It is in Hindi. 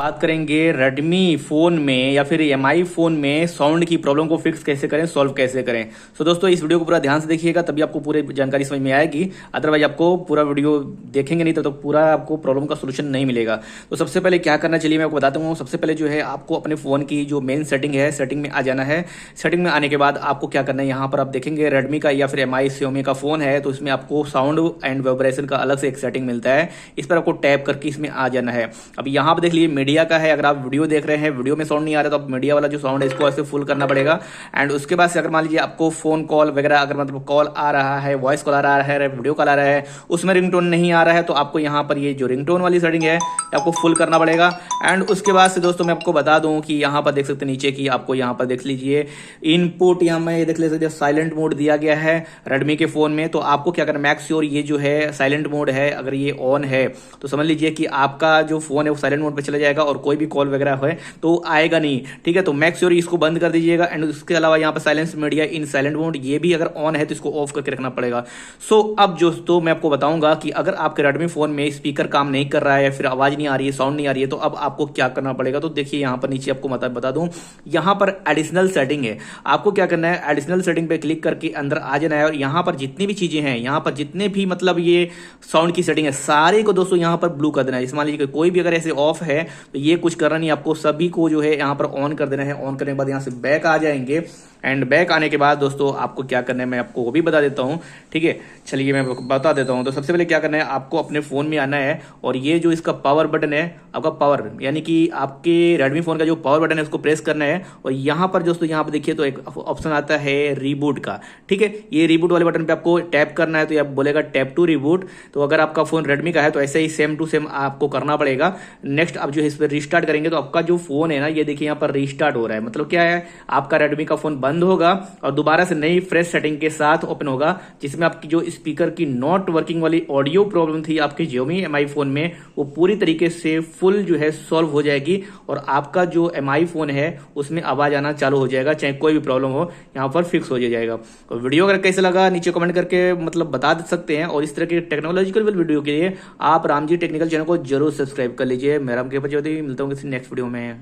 बात करेंगे रेडमी फ़ोन में या फिर एमआई फ़ोन में साउंड की प्रॉब्लम को फिक्स कैसे करें, सॉल्व कैसे करें। सो दोस्तों इस वीडियो को पूरा ध्यान से देखिएगा, तभी आपको पूरी जानकारी समझ में आएगी। अदरवाइज आपको पूरा वीडियो देखेंगे नहीं तो पूरा आपको प्रॉब्लम का सोल्यूशन नहीं मिलेगा। तो सबसे पहले क्या करना चाहिए मैं आपको बताता हूँ। सबसे पहले जो है आपको अपने फ़ोन की जो मेन सेटिंग है, सेटिंग में आ जाना है। सेटिंग में आने के बाद आपको क्या करना है, यहाँ पर आप देखेंगे रेडमी का या फिर एमआई Xiaomi का फ़ोन है तो इसमें आपको साउंड एंड वाइब्रेशन का अलग से एक सेटिंग मिलता है। इस पर आपको टैप करके इसमें आ जाना है। अब यहाँ पर देख लीजिए मीडिया का है। अगर आप वीडियो देख रहे हैं, वीडियो में साउंड नहीं आ रहा तो आप मीडिया वाला जो साउंड है इसको ऐसे फुल करना पड़ेगा। एंड उसके बाद से अगर मान लीजिए आपको फोन कॉल वगैरह अगर मतलब कॉल आ रहा है, वॉइस कॉल आ रहा है, वीडियो कॉल आ रहा है, उसमें रिंगटोन नहीं आ रहा है तो आपको यहाँ पर ये जो रिंगटोन वाली सेटिंग है आपको फुल करना पड़ेगा। एंड उसके बाद से दोस्तों मैं आपको बता दूं कि यहाँ पर देख सकते हैं नीचे की आपको यहाँ पर देख लीजिए इनपुट, यहाँ में देख लीजिए साइलेंट मोड दिया गया है रेडमी के फोन में। तो आपको क्या करना, मैक श्योर ये जो है साइलेंट मोड है, अगर ये ऑन है तो समझ लीजिए कि आपका जो फोन है वो साइलेंट मोड पे चला जाएगा और कोई भी कॉल वगैरह है तो आएगा नहीं। ठीक है, तो मैक श्योर इसको बंद कर दीजिएगा। एंड उसके अलावा यहाँ पर साइलेंस मीडिया इन साइलेंट मोड ये भी अगर ऑन है तो इसको ऑफ करके रखना पड़ेगा। सो अब दोस्तों मैं आपको बताऊंगा कि अगर आपके रेडमी फोन में स्पीकर काम नहीं कर रहा है या फिर आवाज नहीं आ रही है, साउंड नहीं आ रही है, तो अब आपको क्या करना पड़ेगा। तो देखिए यहाँ पर नीचे आपको बता दूं, यहाँ पर एडिशनल सेटिंग है। आपको क्या करना है, एडिशनल सेटिंग पे क्लिक करके अंदर आ जाना है और यहाँ पर जितनी भी चीजें हैं, यहाँ पर जितने भी मतलब ये साउंड की सेटिंग है सारे को दोस्तों यहाँ पर ब्लू कर देना है। मान लीजिए कोई भी अगर ऐसे ऑफ है तो ये कुछ करना नहीं, आपको सभी को जो है यहाँ पर ऑन कर देना है। ऑन करने के बाद यहाँ से बैक आ जाएंगे। एंड बैक आने के बाद दोस्तों आपको क्या करना है मैं आपको वो भी बता देता हूँ। ठीक है, चलिए मैं बता देता हूँ। तो सबसे पहले क्या करना है, आपको अपने फोन में आना है और ये जो इसका पावर बटन है, आपका पावर यानी कि आपके रेडमी फोन का जो पावर बटन है उसको प्रेस करना है। और यहाँ पर दोस्तों यहाँ पर देखिए तो एक ऑप्शन आता है रीबूट का। ठीक है, ये रीबूट वाले बटन पे आपको टैप करना है तो ये बोलेगा टैप टू रीबूट। तो अगर आपका फोन रेडमी का है तो ऐसे ही सेम टू सेम आपको करना पड़ेगा। नेक्स्ट आप जो है इस पर रिस्टार्ट करेंगे तो आपका जो फोन है ना, ये देखिए यहाँ पर रिस्टार्ट हो रहा है। मतलब क्या है, आपका रेडमी का फोन बंद होगा और दोबारा से नई फ्रेश सेटिंग के साथ ओपन होगा, जिसमें आपकी जो स्पीकर की नॉट वर्किंग वाली ऑडियो प्रॉब्लम थी आपके Xiaomi एमआई फोन में वो पूरी तरीके से फुल जो है सॉल्व हो जाएगी और आपका जो एमआई फोन है उसमें आवाज आना चालू हो जाएगा, चाहे कोई भी प्रॉब्लम हो यहाँ पर फिक्स हो जाएगा। तो वीडियो अगर कैसे लगा नीचे कमेंट करके मतलब बता सकते हैं। और इस तरह के टेक्नोलॉजिकल वीडियो के लिए आप रामजी टेक्निकल चैनल को जरूर सब्सक्राइब कर लीजिए। मैं राम के प्रजापति, मिलता हूँ किसी नेक्स्ट वीडियो में।